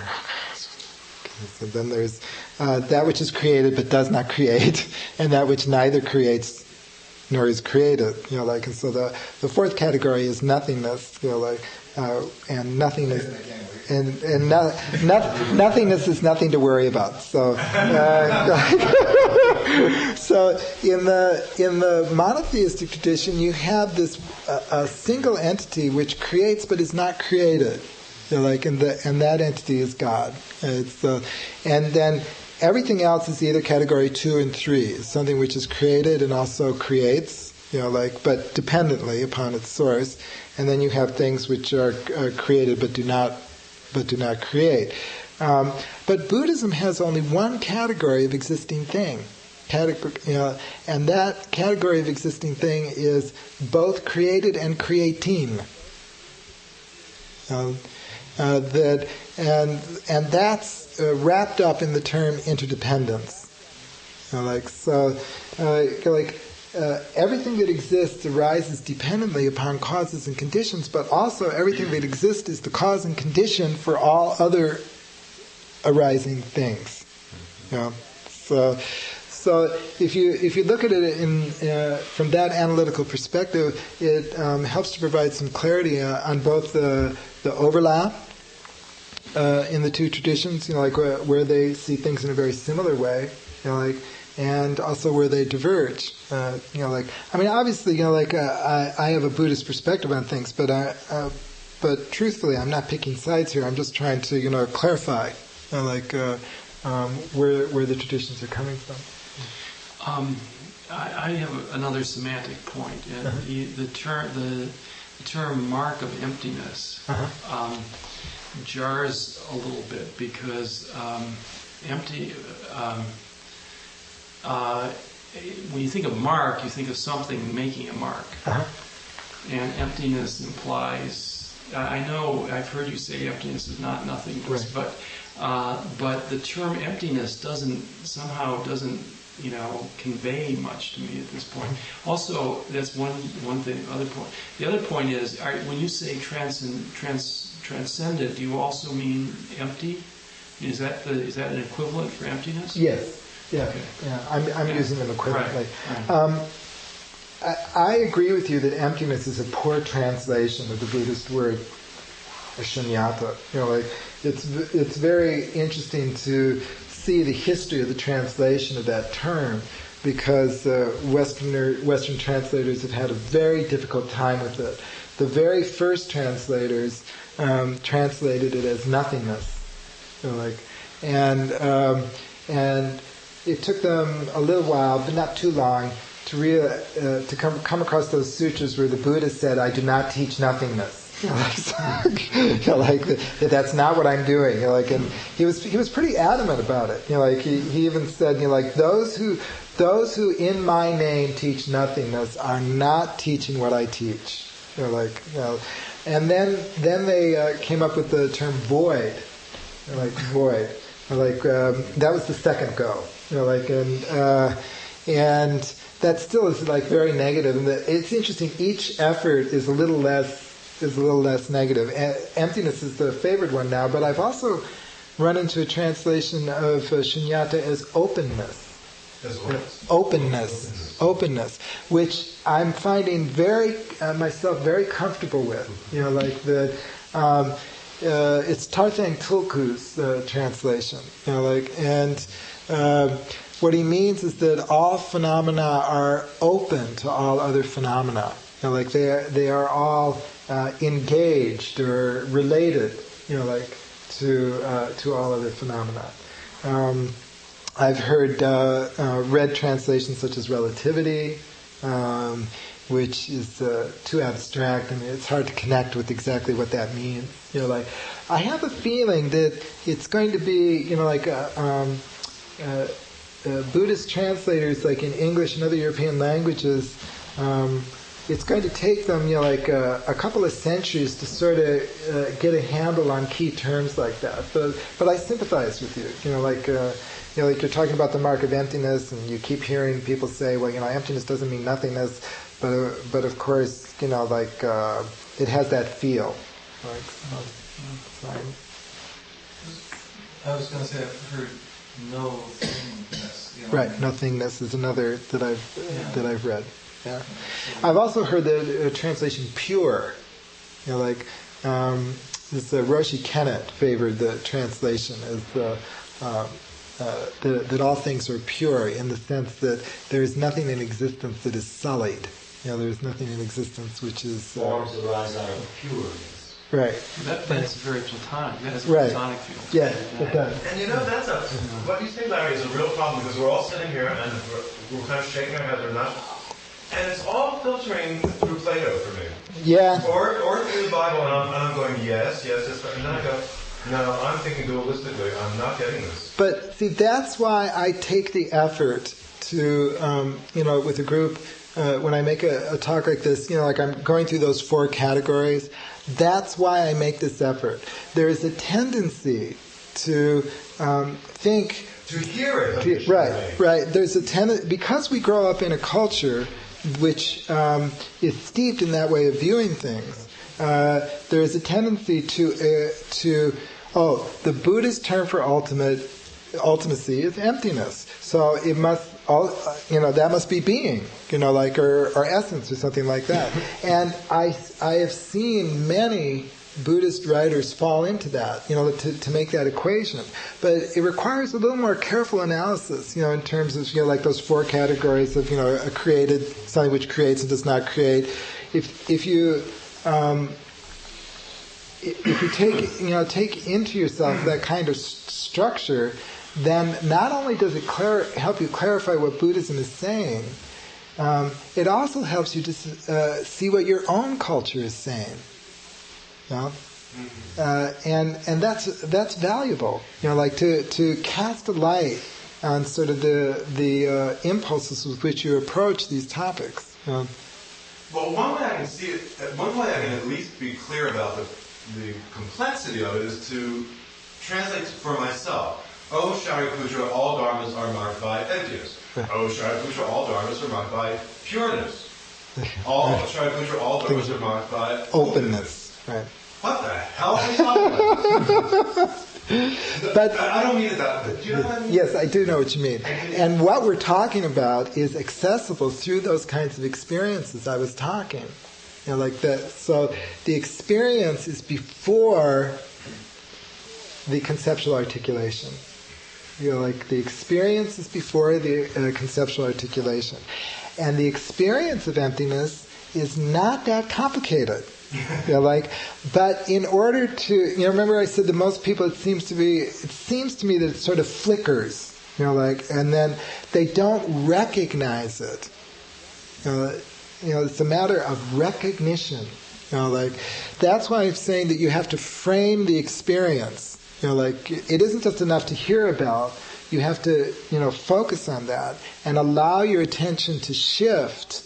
So then there's that which is created but does not create, and that which neither creates nor is created. And so the fourth category is nothingness. And nothingness, and nothingness is nothing to worry about. So, so in the monotheistic tradition, you have this a single entity which creates but is not created. And that entity is God. And then everything else is either category 2 and 3. It's something which is created and also creates, but dependently upon its source. And then you have things which are created but do not create. But Buddhism has only one category of existing thing. And that category of existing thing is both created and creating. And that's wrapped up in the term interdependence. Everything that exists arises dependently upon causes and conditions, but also everything that exists is the cause and condition for all other arising things. So if you look at it from that analytical perspective, it helps to provide some clarity on both the overlap in the two traditions, where they see things in a very similar way, and also where they diverge. Obviously, I have a Buddhist perspective on things, but truthfully, I'm not picking sides here. I'm just trying to, clarify, where the traditions are coming from. I have another semantic point. The term mark of emptiness jars a little bit because empty. When you think of mark, you think of something making a mark, and emptiness implies. I know I've heard you say emptiness is not nothingness, right. But the term emptiness doesn't convey much to me at this point. Also, that's one thing. The other point is, when you say transcendent, do you also mean empty? Is that an equivalent for emptiness? Yes. Yeah. Okay. Yeah. I'm using them equivalently. Right. I agree with you that emptiness is a poor translation of the Buddhist word shunyata. It's very interesting to see the history of the translation of that term, because Western translators have had a very difficult time with it. The very first translators translated it as nothingness, and it took them a little while, but not too long, to come across those sutras where the Buddha said, "I do not teach nothingness." That's not what I'm doing. And he was pretty adamant about it. He even said, those who in my name teach nothingness are not teaching what I teach. And then they came up with the term void. Void. That was the second go. And that still is very negative. And it's interesting. Each effort is a little less negative. Emptiness is the favored one now, but I've also run into a translation of shunyata as openness. As what? Openness, which I'm finding myself very comfortable with. It's Tarthang Tulku's translation. What he means is that all phenomena are open to all other phenomena. They are all engaged or related, to all other phenomena. I've heard read translations such as relativity, which is too abstract. I mean, it's hard to connect with exactly what that means. I have a feeling that it's going to be, Buddhist translators, like in English and other European languages, it's going to take them, like a couple of centuries to sort of get a handle on key terms like that. But I sympathize with you. Like you're talking about the mark of emptiness, and you keep hearing people say, well, emptiness doesn't mean nothingness, but of course, it has that feel. I was going to say I've heard no thingness. Right, nothingness is another that I've read. Yeah, I've also heard the translation pure. This Roshi Kennett favored the translation as that all things are pure, in the sense that there is nothing in existence that is sullied. There is nothing in existence which is forms arise out of pureness. Right. That's very Platonic. That has a right. Platonic feel. Yeah, it does. And that's what you say, Larry, is a real problem, because we're all sitting here and we're kind of shaking our heads or not. And it's all filtering through Plato for me. Yeah. Or through the Bible, and I'm going, yes, and then I go, no, I'm thinking dualistically, I'm not getting this. But see, that's why I take the effort to, with a group, when I make a talk like this, like I'm going through those 4 categories, that's why I make this effort. There is a tendency to think... To hear it. Right. There's a tendency, because we grow up in a culture which is steeped in that way of viewing things, there is a tendency to the Buddhist term for ultimacy is emptiness. So it must, that must be being, or essence or something like that. And I have seen many Buddhist writers fall into that, to make that equation. But it requires a little more careful analysis, in terms of, like those 4 categories of, a created, something which creates and does not create. If you take into yourself that kind of structure, then not only does it help you clarify what Buddhism is saying, it also helps you to see what your own culture is saying. And that's valuable. To cast a light on sort of the impulses with which you approach these topics. Well, one way I can see it, one way I can at least be clear about the complexity of it is to translate for myself. Oh, Shariputra, all dharmas are marked by emptiness. Oh, Shariputra, all dharmas are marked by pureness. Shariputra, all dharmas are marked by openness. Right. What the hell are we talking about? But I don't mean it that way. Do you know what I mean? Yes, I do know what you mean. And what we're talking about is accessible through those kinds of experiences I was talking. Like that. So the experience is before the conceptual articulation. Like the experience is before the conceptual articulation. And the experience of emptiness is not that complicated. But in order to, remember I said that most people, it seems to me that it sort of flickers, and then they don't recognize it. It's a matter of recognition. That's why I'm saying that you have to frame the experience. It isn't just enough to hear about. You have to, focus on that and allow your attention to shift.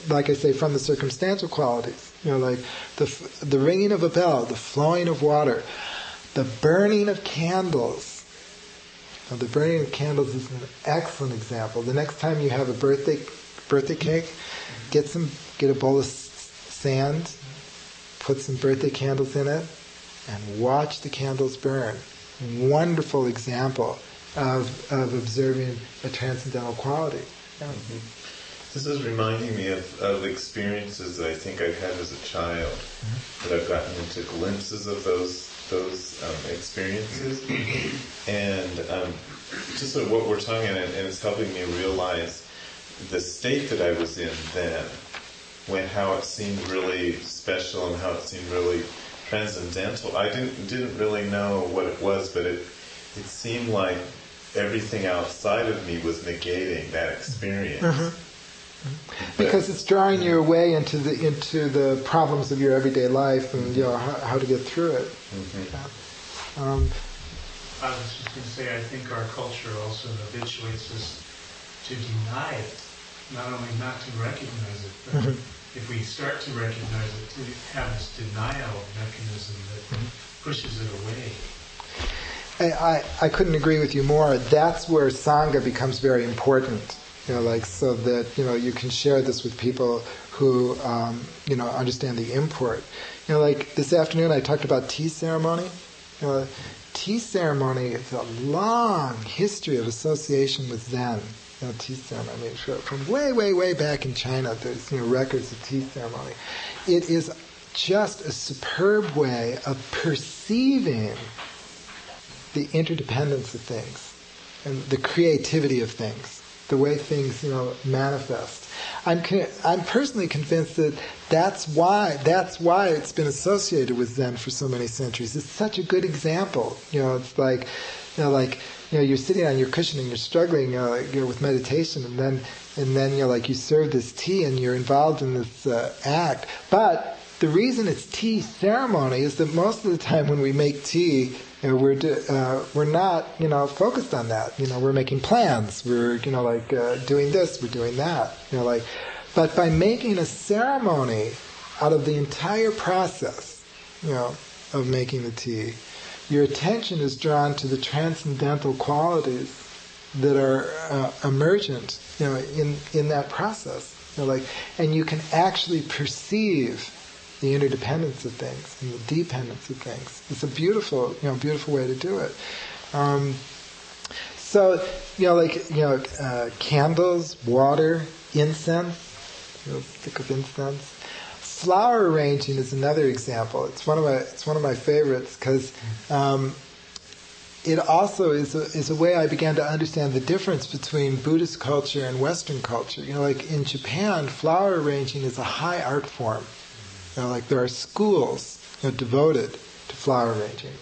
Like I say, from the circumstantial qualities. Like the ringing of a bell, the flowing of water, the burning of candles. The burning of candles is an excellent example. The next time you have a birthday cake, get a bowl of sand, put some birthday candles in it, and watch the candles burn. Wonderful example of observing a transcendental quality. Mm-hmm. This is reminding me of experiences that I think I've had as a child, that I've gotten into glimpses of those experiences, and just sort of what we're talking about, and it's helping me realize the state that I was in then, how it seemed really special and how it seemed really transcendental. I didn't really know what it was, but it seemed like everything outside of me was negating that experience. Mm-hmm. Because it's drawing you away into the problems of your everyday life and how to get through it. Mm-hmm. I was just going to say, I think our culture also habituates us to deny it, not only not to recognize it, but if we start to recognize it, to have this denial mechanism that pushes it away. I couldn't agree with you more. That's where Sangha becomes very important. So that, you can share this with people who, understand the import. Like this afternoon I talked about tea ceremony. Tea ceremony is a long history of association with Zen. Tea ceremony, from way, way, way back in China, there's records of tea ceremony. It is just a superb way of perceiving the interdependence of things and the creativity of things, the way things manifest. I'm personally convinced that that's why it's been associated with Zen for so many centuries. It's such a good example. It's like you're sitting on your cushion and you're struggling with meditation, and then you serve this tea and you're involved in this act. But the reason it's tea ceremony is that most of the time when we make tea, we're not focused on that. We're making plans. We're doing this. We're doing that. But by making a ceremony out of the entire process, of making the tea, your attention is drawn to the transcendental qualities that are emergent, in that process. And you can actually perceive the interdependence of things and the dependence of things. It's a beautiful, beautiful way to do it. Candles, water, incense, stick of incense. Flower arranging is another example. It's one of my favorites because it also is a way I began to understand the difference between Buddhist culture and Western culture. In Japan, flower arranging is a high art form. There are schools devoted to flower arranging.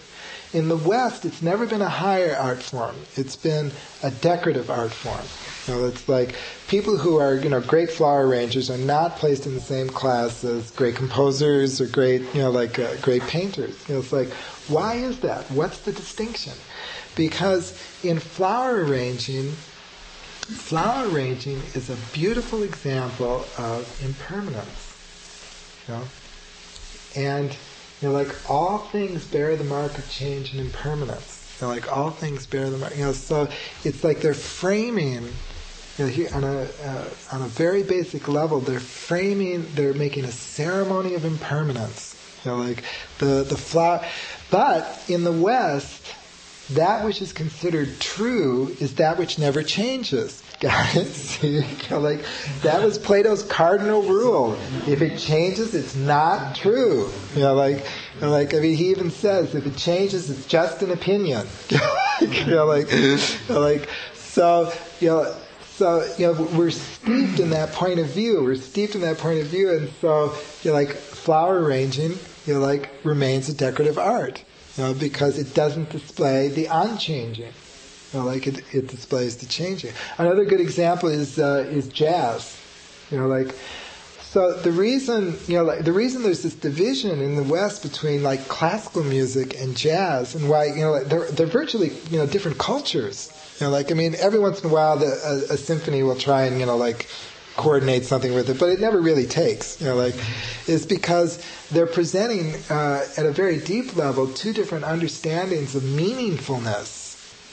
In the West, it's never been a higher art form. It's been a decorative art form. It's like people who are great flower arrangers are not placed in the same class as great composers or great great painters. It's like, why is that? What's the distinction? Because in flower arranging is a beautiful example of impermanence. And all things bear the mark of change and impermanence. All things bear the mark. So it's like they're framing. Here on a very basic level, they're making a ceremony of impermanence. The flower. But in the West, that which is considered true is that which never changes. Got it? See, that was Plato's cardinal rule. If it changes, it's not true. He even says, if it changes, it's just an opinion. So we're steeped in that point of view. And so flower arranging, remains a decorative art, because it doesn't display the unchanging. It displays the changing. Another good example is jazz. So the reason there's this division in the West between classical music and jazz, and why they're virtually different cultures. Every once in a while a symphony will try and coordinate something with it, but it never really takes. Is because they're presenting at a very deep level two different understandings of meaningfulness.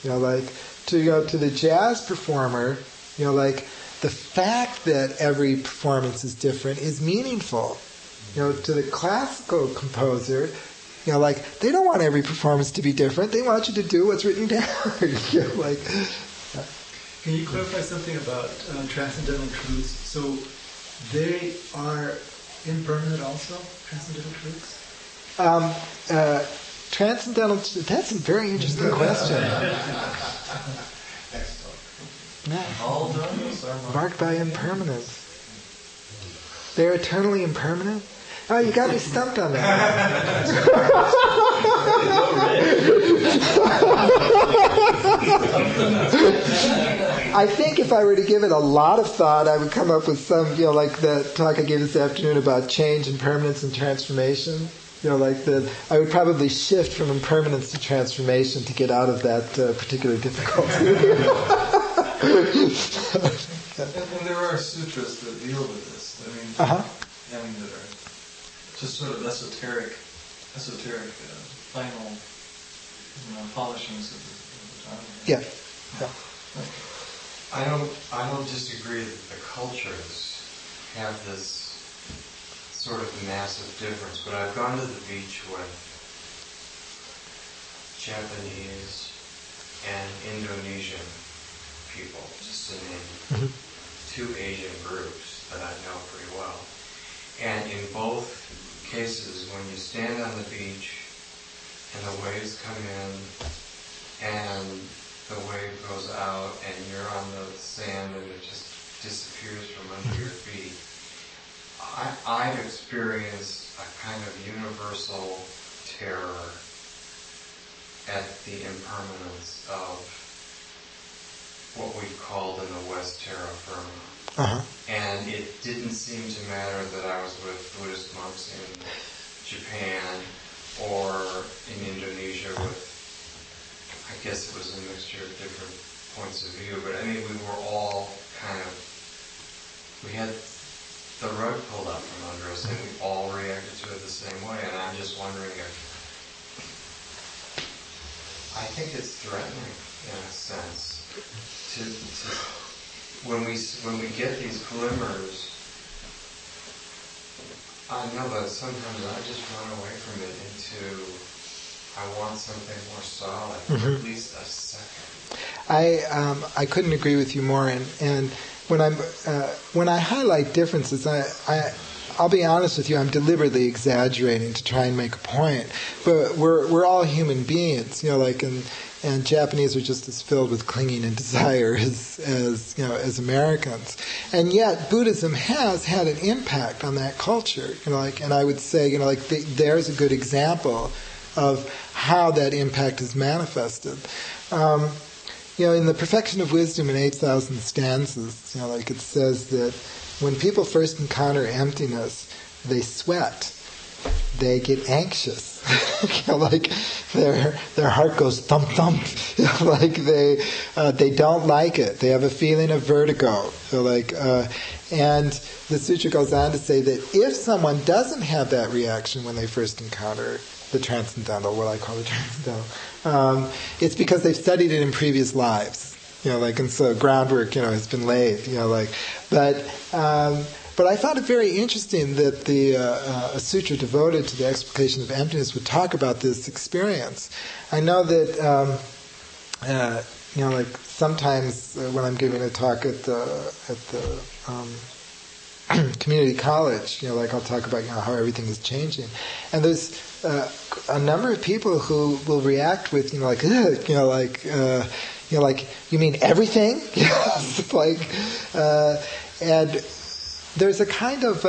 To the jazz performer, the fact that every performance is different is meaningful. To the classical composer, they don't want every performance to be different. They want you to do what's written down. Can you clarify something about transcendental truths? So they are impermanent also, transcendental truths? Transcendental, that's a very interesting question. All those are Marked by impermanence. They're eternally impermanent? Oh, you got me stumped on that. I think if I were to give it a lot of thought, I would come up with some, like the talk I gave this afternoon about change and permanence and transformation. I would probably shift from impermanence to transformation to get out of that particular difficulty. And there are sutras that deal with this. That are just sort of esoteric final polishings of the Dharma. Yeah. I don't disagree that the cultures have this sort of massive difference, but I've gone to the beach with Japanese and Indonesian people, just to name two Asian groups that I know pretty well. And in both cases, when you stand on the beach and the waves come in and the wave goes out and you're on the sand and it just disappears from under your feet, I've experienced a kind of universal terror at the impermanence of what we called in the West terra firma. And it didn't seem to matter that I was with Buddhist monks in Japan or in Indonesia with, I guess it was a mixture of different points of view, but I mean we were all kind of, we had the rug pulled up from under us and we all reacted to it the same way, and I'm just wondering if, I think it's threatening in a sense to when we get these glimmers, I know that sometimes I just run away from it into, I want something more solid, for at least a second. I couldn't agree with you more, and when I highlight differences, I'll be honest with you, I'm deliberately exaggerating to try and make a point. But we're all human beings, and Japanese are just as filled with clinging and desire as Americans. And yet Buddhism has had an impact on that culture, and I would say, there's a good example of how that impact is manifested. In the Perfection of Wisdom in 8,000 stanzas, it says that when people first encounter emptiness, they sweat, they get anxious, their heart goes thump thump, they don't like it, they have a feeling of vertigo, and the sutra goes on to say that if someone doesn't have that reaction when they first encounter the transcendental, what I call the transcendental, it's because they've studied it in previous lives, and so groundwork, has been laid, but I found it very interesting that a sutra devoted to the explication of emptiness would talk about this experience. I know that, sometimes when I'm giving a talk at the community college, I'll talk about how everything is changing, and there's a number of people who will react with you mean everything? And there's a kind of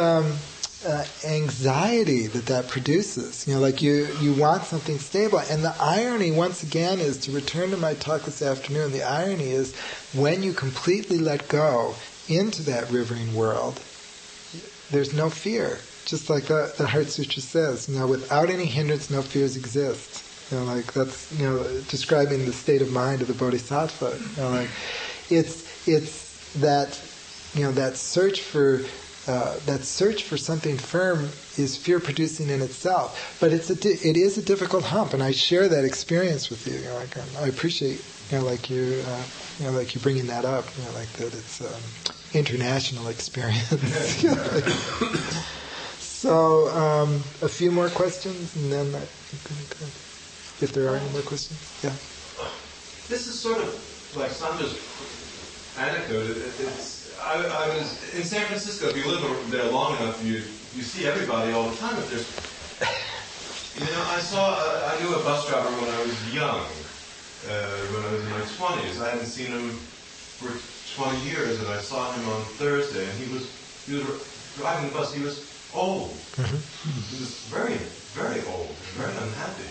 anxiety that produces. You want something stable, and the irony once again is, to return to my talk this afternoon, the irony is when you completely let go into that rivering world, there's no fear. Just like the Heart Sutra says, without any hindrance, no fears exist. That's describing the state of mind of the Bodhisattva. It's that that search for something firm is fear producing in itself. But it is a difficult hump, and I share that experience with you. I appreciate you bringing that up. That it's international experience. So, a few more questions, and then if there are any more questions, yeah. This is sort of like Sandra's anecdote. I was in San Francisco. If you live there long enough, you see everybody all the time. If there's, I knew a bus driver when I was young, when I was in my 20s. I hadn't seen him for 20 years, and I saw him on Thursday, and he was driving the bus. He was old. He was very, very old, very unhappy.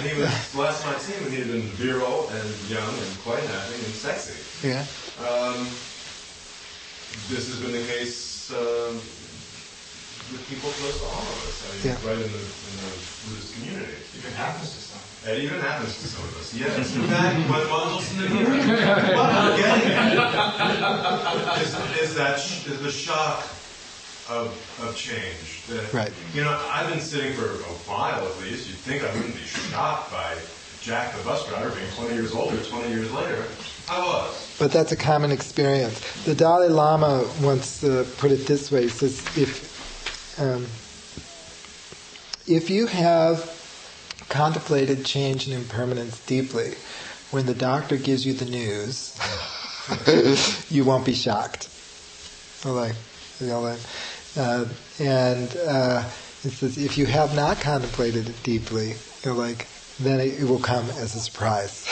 And he was last time I seen him, he had been virile and young and quite happy and sexy. Yeah. This has been the case with people close to all of us. I mean, Yeah. right in the Buddhist community. Even happens to some. It even happens to some of us. Yes. In fact, one listen to here. What I'm getting at is the shock of change. That, Right. You know, I've been sitting for a while at least. You'd think I wouldn't be shocked by Jack the bus driver being 20 years older 20 years later. I was. But that's a common experience. The Dalai Lama once put it this way. He says, if you have contemplated change and impermanence deeply, when the doctor gives you the news, you won't be shocked. It says, if you have not contemplated it deeply, then it will come as a surprise.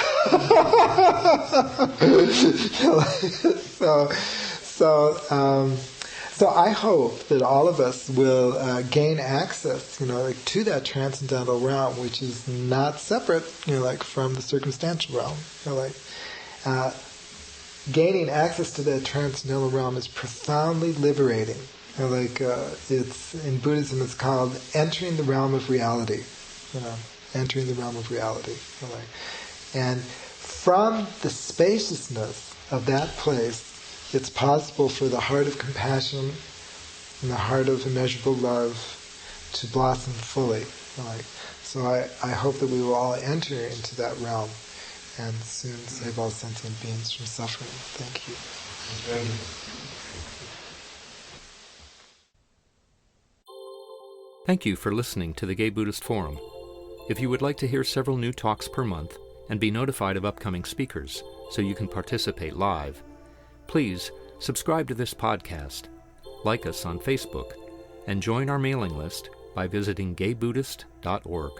So I hope that all of us will gain access, to that transcendental realm, which is not separate, from the circumstantial realm. Gaining access to that transcendental realm is profoundly liberating. It's in Buddhism, it's called entering the realm of reality. Entering the realm of reality. And from the spaciousness of that place, it's possible for the heart of compassion and the heart of immeasurable love to blossom fully. So I hope that we will all enter into that realm and soon save all sentient beings from suffering. Thank you. And Thank you for listening to the Gay Buddhist Forum. If you would like to hear several new talks per month and be notified of upcoming speakers so you can participate live, please subscribe to this podcast, like us on Facebook, and join our mailing list by visiting gaybuddhist.org.